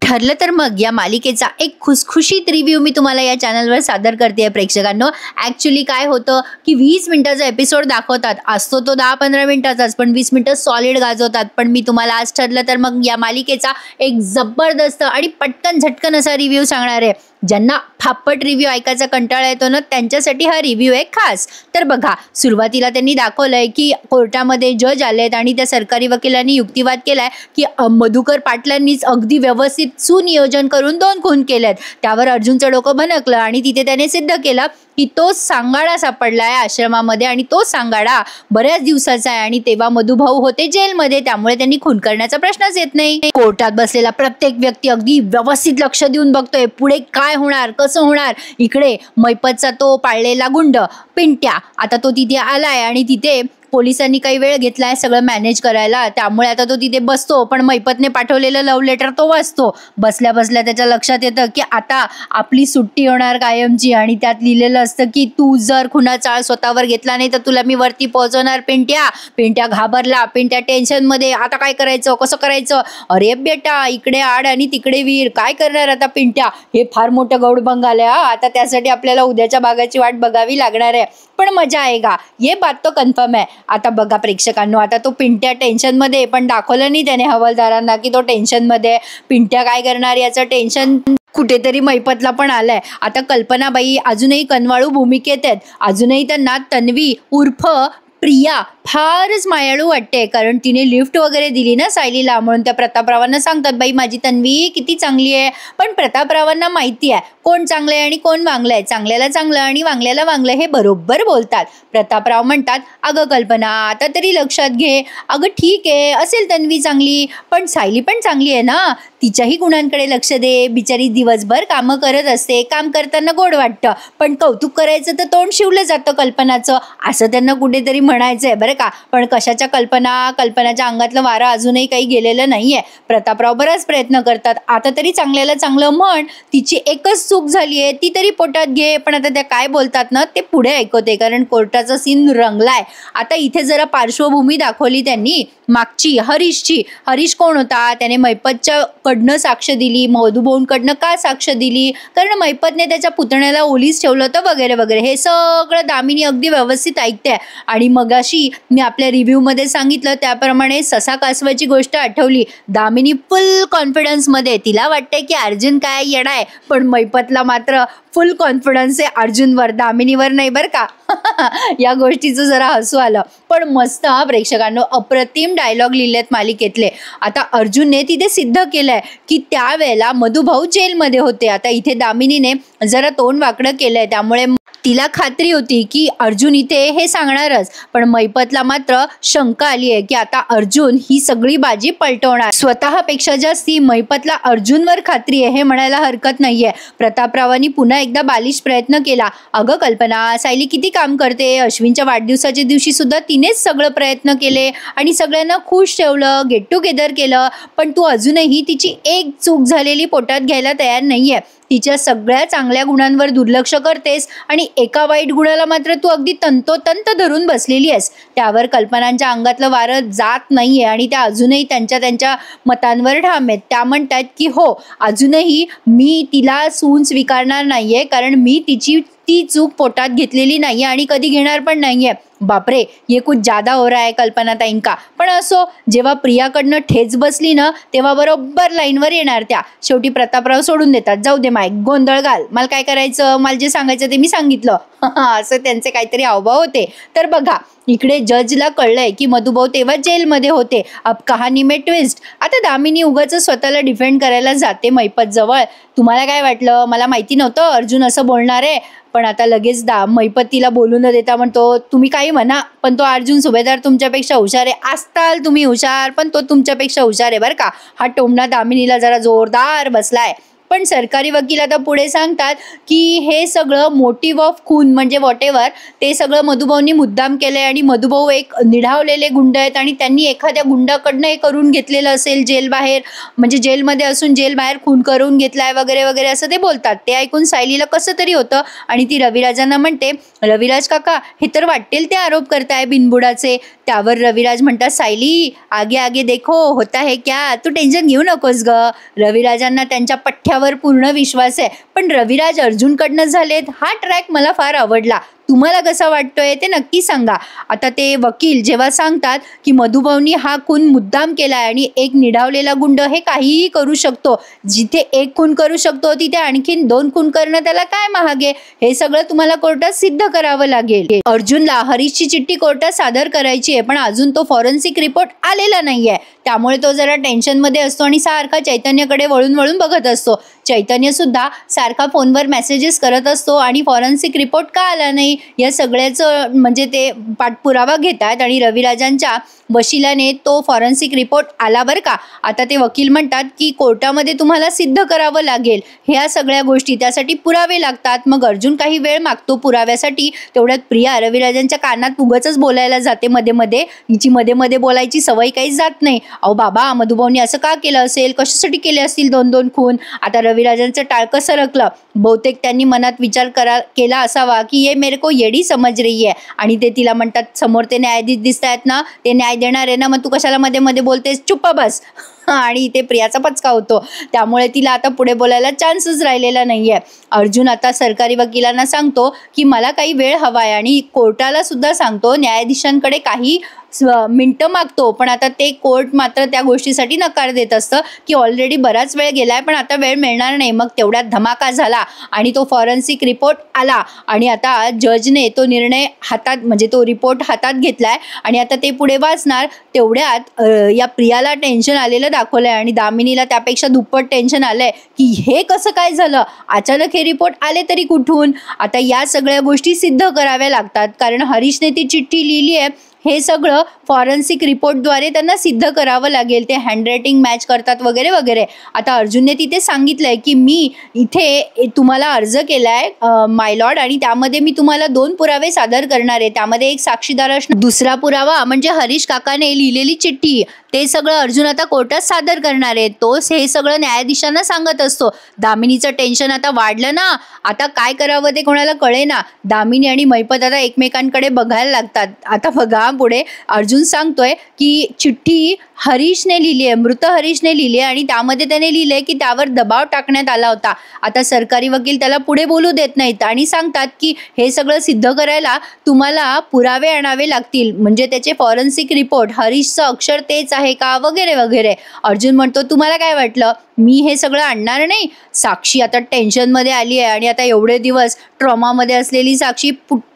ठरलं तर मग या मालिकेचा एक खुसखुशीत रिव्ह्यू मी तुम्हाला या चॅनलवर सादर करते प्रेक्षकांनो। ॲक्च्युली काय होतं की 20 मिनिटाचा एपिसोड दाखवतात, असतो तो 10-15 मिनिटाचाच, पण 20 मिनिटं सॉलिड गाजवतात। पण मी तुम्हाला आज ठरलं तर मग या मालिकेचा एक जबरदस्त आणि पटकन झटकन असा रिव्ह्यू सांगणार आहे। ज्यांना फापट रिव्ह्यू ऐकायचा कंटाळा येतो ना, त्यांच्यासाठी हा रिव्ह्यू आहे खास। तर बघा, सुरुवातीला त्यांनी दाखवलंय की कोर्टामध्ये जज आलेत आणि त्या सरकारी वकिलांनी युक्तिवाद केलाय की मधुकर पाटलांनीच अगदी व्यवस्थित सुनियोजन करून 2 खून केलेत। त्यावर अर्जुनचं डोकं भनकलं आणि तिथे त्याने सिद्ध केलं की तो सांगाडा सापडलाय आश्रमामध्ये आणि तो सांगाडा बऱ्याच दिवसाचा आहे आणि तेव्हा मधुभाऊ होते जेलमध्ये, त्यामुळे त्यांनी खून करण्याचा प्रश्नच येत नाही। कोर्टात बसलेला प्रत्येक व्यक्ती अगदी व्यवस्थित लक्ष देऊन बघतोय पुढे काय होणार, कसं होणार। इकडे मैपतचा तो पाळलेला गुंड पिंट्या, आता तो तिथे आलाय आणि तिथे पोलिसांनी काही वेळ घेतलाय सगळं मॅनेज करायला, त्यामुळे आता तो तिथे बसतो। पण मैपतने पाठवलेलं लव्ह लेटर तो वाचतो। बसल्या बसल्या त्याच्या लक्षात येतं की आता आपली सुट्टी होणार कायमची, आणि त्यात लिहिलेलं असतं की तू जर खुनाचा आळ स्वतःवर घेतला नाही तर तुला मी वरती पोहोचवणार। पिंट्या घाबरला, पिंट्या टेन्शन मध्ये, आता काय करायचं, कसं करायचं। अरे बेटा, इकडे आड आणि तिकडे वीर, काय करणार आता पिंट्या, हे फार मोठं गौडबंग आलंय आता, त्यासाठी आपल्याला उद्याच्या भागाची वाट बघावी लागणार आहे, पण मजा आएगा, ये बात तो कन्फर्म आहे। आता बघा प्रेक्षकांनो, आता तो पिंट्या टेन्शन मध्ये, पण दाखवलं नाही त्याने हवालदारांना की तो टेन्शन मध्ये। पिंट्या काय करणार याचं टेन्शन कुठेतरी मैपतला पण आलंय। आता कल्पनाबाई अजूनही कनवाळू भूमिकेत आहेत, अजूनही त्यांना तन्वी उर्फ प्रिया फारच मायाळू वाटते, कारण तिने लिफ्ट वगैरे दिली ना सायलीला, म्हणून त्या प्रतापरावांना सांगतात बाई माझी तन्वी किती चांगली आहे। पण प्रतापरावांना माहिती आहे कोण चांगलं आहे आणि कोण वांगलं आहे, चांगल्याला चांगलं आणि वांगल्याला वांगलं हे बरोबर बोलतात। प्रतापराव म्हणतात अगं कल्पना आता तरी लक्षात घे, अगं ठीक आहे असेल तन्वी चांगली, पण सायली पण चांगली आहे ना, तिच्याही गुणांकडे लक्ष दे, बिचारी दिवसभर कामं करत असते, काम करताना गोड वाटतं, पण कौतुक करायचं तर तोंड शिवलं जातं कल्पनाचं, असं त्यांना कुठेतरी म्हणायचंय बरं का। पण कशाच्या कल्पनाच्या अंगातलं वारं अजूनही काही गेलेलं नाहीये। प्रतापराव बराच प्रयत्न करतात, आता तरी चांगल्याला चांगलं म्हण, तिची एकच चूक झालीये ती तरी पोटात घे। पण आता त्या काय बोलतात ना ते पुढे ऐकवते, कारण कोर्टाचा सीन रंगलाय। आता इथे जरा पार्श्वभूमी दाखवली त्यांनी मागची, हरीशची। हरीश कोण होता, त्याने मैपतच्या कडनं साक्ष दिली, मधुभाऊंकडनं का साक्ष दिली, कारण मैपतने त्याच्या पुतण्याला ओलीस ठेवलं होतं वगैरे वगैरे, हे सगळं दामिनी अगदी व्यवस्थित ऐकते। आणि मगाशी मी आपल्या रिव्ह्यू मध्ये सांगितलं त्याप्रमाणे ससा कासवाची गोष्ट आठवली। दामिनी फुल कॉन्फिडन्स मध्ये, तिला वाटतंय की अर्जुन काय येणार, पण मैपतला मात्र फुल कॉन्फिडन्स आहे अर्जुनवर, दामिनीवर नाही बरं का। या गोष्टीचं जरा हसू आलं, पण मस्त प्रेक्षकांनो, अप्रतिम डायलॉग लिहिलेत मालिकेतले। आता अर्जुनने तिथे सिद्ध केलंय की त्यावेळेला मधुभाऊ जेलमध्ये होते। आता इथे दामिनीने जरा तोंड वाकडं केलंय, त्यामुळे तिला खात्री होती की अर्जुन इथे हे सांगणारच, पण मैपतला मात्र शंका आली आहे की आता अर्जुन ही सगळी बाजी पलटवणार। स्वतःपेक्षा जास्ती मैपतला अर्जुनवर खात्री आहे हे म्हणायला हरकत नाहीये। प्रतापरावांनी पुन्हा एकदा बालिश प्रयत्न केला, अगं कल्पना सायली किती काम करते, अश्विनच्या वाढदिवसाच्या दिवशी सुद्धा तिनेच सगळं प्रयत्न केले आणि सगळ्यांना खुश ठेवलं, गेट टुगेदर केलं, पण तू अजूनही तिची एक चूक झालेली पोटात घ्यायला तयार नाहीये। तिच्या सगळ्या चांगल्या गुणांवर दुर्लक्ष करतेस आणि एका वाईट गुणाला मात्र तू अगदी तंतोतंत धरून बसलेली आहेस। त्यावर कल्पनांच्या अंगातलं वारं जात नाहीये आणि त्या अजूनही त्यांच्या मतांवर ठाम आहेत। त्या म्हणतात की हो, अजूनही मी तिला सून स्वीकारणार नाहीये, कारण मी तिची ती चूक पोटात घेतलेली नाहीये आणि कधी घेणार पण नाहीये। बापरे, ये कुछ ज्यादा हो रहा है कल्पना ताईंका। पण असो, जेव्हा प्रियाकडनं ठेच बसली ना तेव्हा बरोबर लाईनवर येणार त्या। शेवटी प्रतापराव सोडून देतात, जाऊ दे माय, गोंधळ घाल, मला काय करायचं, मला जे सांगायचं ते मी सांगितलं, असं त्यांचे काहीतरी हावभाव होते। तर बघा, इकडे जजला कळलंय की मधुभाऊ तेव्हा जेलमध्ये होते। अब कहाणी में ट्विस्ट, आता दामिनी उगाच स्वतःला डिफेंड करायला जाते मैपत जवळ। तुम्हाला काय वाटलं, मला माहिती नव्हतं अर्जुन असं बोलणार आहे, पण आता लगेच मैपत तिला बोलू न देता म्हणतो तुम्ही काही म्हणा, पण तो अर्जुन सुभेदार तुमच्यापेक्षा हुशार आहे, असताल तुम्ही हुशार पण तो तुमच्यापेक्षा हुशार आहे बरं का। हा टोमणा दामिनीला जरा जोरदार बसलाय। पण सरकारी वकील आता पुढे सांगतात की हे सगळं मोटिव्ह ऑफ खून म्हणजे व्हॉटेवर ते सगळं मधुभाऊंनी मुद्दाम केलंय आणि मधुभाऊ एक निढावलेले गुंड आहेत आणि त्यांनी एखाद्या गुंडाकडनं हे करून घेतलेलं असेल जेल बाहेर, म्हणजे जेलमध्ये असून जेल बाहेर खून करून घेतलाय वगैरे वगैरे असं ते बोलतात। ते ऐकून सायलीला कसं तरी होतं आणि ती रविराजांना म्हणते, रविराज काका हे तर वाटेल ते आरोप करताय बिनबुडाचे, त्यावर रविराज म्हणतात, सायली आगे आगे देखो होता है क्या, तू टेन्शन घेऊ नकोस ग. रविराजांना त्यांच्या पठ्ठ्यावर पूर्ण विश्वास आहे. पण रविराज अर्जुनकडनं झालेत. हा ट्रॅक मला फार आवडला. तुम्हाला कसा वाटतोय ते नक्की सांगा. आता ते वकील जेव्हा सांगतात की मधुभाऊनी हा खून मुद्दाम केलाय आणि एक निढावलेला गुंड हे काहीही करू शकतो, जिथे एक खून करू शकतो तिथे आणखीन 2 खून करणं त्याला काय महागे, हे सगळं तुम्हाला कोर्टात सिद्ध करावं लागेल. अर्जुनला हरीशची चिठ्ठी कोर्टात सादर करायची आहे, पण अजून तो फॉरेन्सिक रिपोर्ट आलेला नाहीये. त्यामुळे तो जरा टेन्शनमध्ये असतो आणि सारखा चैतन्यकडे वळून वळून बघत असतो. चैतन्य सुद्धा सारखा फोनवर मेसेजेस करत असतो आणि फॉरेन्सिक रिपोर्ट का आला नाही या सगळ्याचं म्हणजे ते पाठपुरावा घेतात आणि रविराजांच्या वशिलाने तो फॉरेन्सिक रिपोर्ट आला बरं का. आता ते वकील म्हणतात की कोर्टामध्ये तुम्हाला सिद्ध करावं लागेल ह्या सगळ्या गोष्टी, त्यासाठी पुरावे लागतात. मग अर्जुन काही वेळ मागतो पुराव्यासाठी. तेवढ्यात प्रिया रविराजांच्या कानात उगाचच बोलायला जाते मध्ये मध्ये. हिची मध्ये मध्ये बोलायची सवय काहीच जात नाही. अहो बाबा, मधुभाऊनी असं का केलं असेल, कशासाठी केले असतील 2-2 खून. आता रविराजांचं टाळकं सरकलं. बहुतेक त्यांनी मनात विचार केला असावा की ये मेरे को येडी समज रही है. आणि ते तिला म्हणतात, समोर ते न्यायाधीश दिसत आहेत ना, ते न्याय देणार आहे ना, मग तू कशाला मध्ये मध्ये बोलतेस, चुप्प बस. आणि इथे प्रियाचा पचका होतो. त्यामुळे तिला आता पुढे बोलायला चान्सच राहिलेला नाहीये. अर्जुन आता सरकारी वकिलांना सांगतो की मला काही वेळ हवाय आणि कोर्टाला सुद्धा सांगतो, न्यायाधीशांकडे काही मिनटं मागतो. पण आता ते कोर्ट मात्र त्या गोष्टीसाठी नकार देत असतं की ऑलरेडी बराच वेळ गेलाय, पण आता वेळ मिळणार नाही. मग तेवढ्यात धमाका झाला आणि तो फॉरेन्सिक रिपोर्ट आला आणि आता जजने तो निर्णय हातात म्हणजे तो रिपोर्ट हातात घेतलाय आणि आता ते पुढे वाचणार. तेवढ्यात या प्रियाला टेन्शन आलेलं दाखवलंय आणि दामिनीला त्यापेक्षा दुप्पट टेन्शन आलंय की हे कसं काय झालं, अचानक हे रिपोर्ट आले तरी कुठून. आता या सगळ्या गोष्टी सिद्ध कराव्या लागतात, कारण हरीशने ती चिठ्ठी लिहिली आहे. हे सगळं फॉरेन्सिक रिपोर्टद्वारे त्यांना सिद्ध करावं लागेल. ते हँडरायटिंग मॅच करतात वगैरे वगैरे. आता अर्जुनने तिथे सांगितलंय की मी इथे तुम्हाला अर्ज केलाय माय लॉर्ड आणि त्यामध्ये मी तुम्हाला 2 पुरावे सादर करणार आहे. त्यामध्ये एक साक्षीदार असणार, दुसरा पुरावा म्हणजे हरीश काकाने लिहिलेली चिठ्ठी. ते सगळं अर्जुन आता कोर्टात सादर करणार आहे. तोच हे सगळं न्यायाधीशांना सांगत असतो. दामिनीचं टेन्शन आता वाढलं ना, आता काय करावं ते कोणाला कळेना. दामिनी आणि मैपत आता एकमेकांकडे बघायला लागतात. आता बघा पुढे अर्जुन सांगतोय की चिठ्ठी हरीशने लिहिली आहे, मृत हरीशने लिहिली आहे आणि त्यामध्ये त्याने लिहिलंय की त्यावर दबाव टाकण्यात आला होता. आता सरकारी वकील त्याला पुढे बोलू देत नाहीत आणि सांगतात की हे सगळं सिद्ध करायला तुम्हाला पुरावे आणावे लागतील, म्हणजे त्याचे फॉरेन्सिक रिपोर्ट, हरीशचं अक्षर तेच आहे का वगैरे वगैरे. अर्जुन म्हणतो, तुम्हाला काय वाटलं मी हे सगळं आणणार नाही. साक्षी आता टेन्शनमध्ये आली आहे आणि आता एवढे दिवस ट्रॉमामध्ये असलेली साक्षी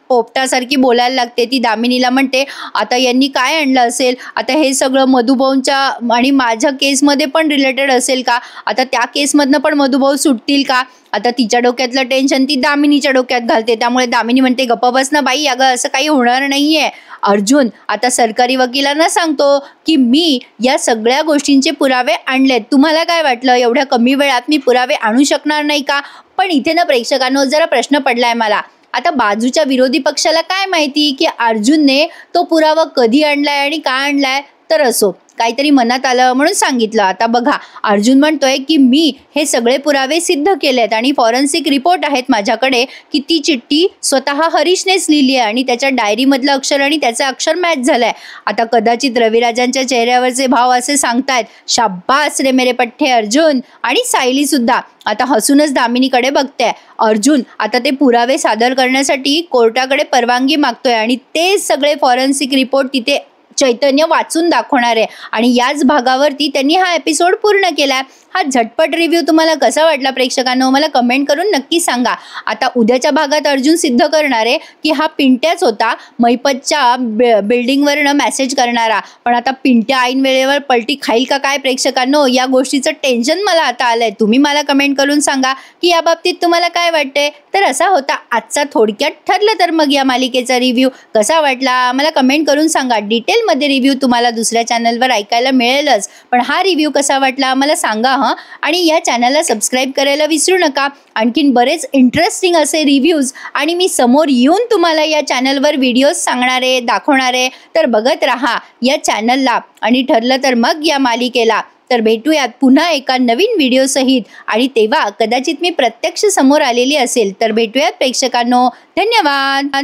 पोपटासारखी बोलायला लागते. ती दामिनीला म्हणते, आता यांनी काय आणलं असेल, आता हे सगळं मधुभाऊंच्या आणि माझ्या केसमध्ये पण रिलेटेड असेल का, आता त्या केसमधनं पण मधुभाऊ सुटतील का. आता तिच्या डोक्यातलं टेन्शन ती दामिनीच्या डोक्यात घालते. त्यामुळे दामिनी म्हणते, गप्प बस ना बाई, अगं असं काही होणार नाहीये. अर्जुन आता सरकारी वकिलांना सांगतो की मी या सगळ्या गोष्टींचे पुरावे आणलेत. तुम्हाला काय वाटलं एवढ्या कमी वेळात मी पुरावे आणू शकणार नाही का. पण इथे ना प्रेक्षकांनो जरा प्रश्न पडलाय मला. आता बाजूच्या विरोधी पक्षाला काय माहिती की अर्जुनने तो पुरावा कधी आणलाय आणि का आणलाय. तर असो, काहीतरी मनात आलं म्हणून सांगितलं. आता बघा अर्जुन म्हणतोय की मी हे सगळे पुरावे सिद्ध केलेत आणि फॉरेन्सिक रिपोर्ट आहेत माझ्याकडे की ती चिठ्ठी स्वतः हरीशनेच लिहिली आहे आणि त्याच्या डायरीमधलं अक्षर आणि त्याचं अक्षर मॅच झालंय. आता कदाचित रविराजांच्या चेहऱ्यावरचे भाव असे सांगतायत, शाब्बास रे मेरे पठ्ठे अर्जुन. आणि सायली सुद्धा आता हसूनच दामिनीकडे बघते. अर्जुन आता ते पुरावे सादर करण्यासाठी कोर्टाकडे परवानगी मागतोय आणि ते सगळे फॉरेन्सिक रिपोर्ट तिथे चैतन्य वाचून दाखवणार आहे आणि याच भागावरती त्यांनी हा एपिसोड पूर्ण केलाय. हा झटपट रिव्ह्यू तुम्हाला कसा वाटला प्रेक्षकांनो, मला कमेंट करून नक्की सांगा. आता उद्याच्या भागात अर्जुन सिद्ध करणार आहे की हा पिंट्याच होता मैपतच्या बिल्डिंगवरनं मेसेज करणारा. पण आता पिंट्या ऐन वेळेवर पलटी खाईल का काय प्रेक्षकांनो, या गोष्टीचं टेन्शन मला आता आलंय. तुम्ही मला कमेंट करून सांगा की या बाबतीत तुम्हाला काय वाटतंय. तर असा होता आजचा थोडक्यात ठरलं तर मग या मालिकेचा रिव्ह्यू. कसा वाटला मला कमेंट करून सांगा. डिटेलमध्ये रिव्ह्यू तुम्हाला दुसऱ्या चॅनलवर ऐकायला मिळेलच, पण हा रिव्ह्यू कसा वाटला मला सांगा. आणि या चॅनलला सबस्क्राईब करायला विसरू नका. आणखीन बरेच इंटरेस्टिंग असे रिव्ह्यूज आणि मी समोर येऊन तुम्हाला या चॅनलवर व्हिडिओज सांगणारे दाखवणारे, तर बघत राहा या चॅनलला आणि ठरलं तर मग या मालिकेला. तर भेटूयात पुन्हा एका नवीन व्हिडिओ सहित आणि तेव्हा कदाचित मी प्रत्यक्ष समोर आलेली असेल. तर भेटूयात प्रेक्षकांनो, धन्यवाद.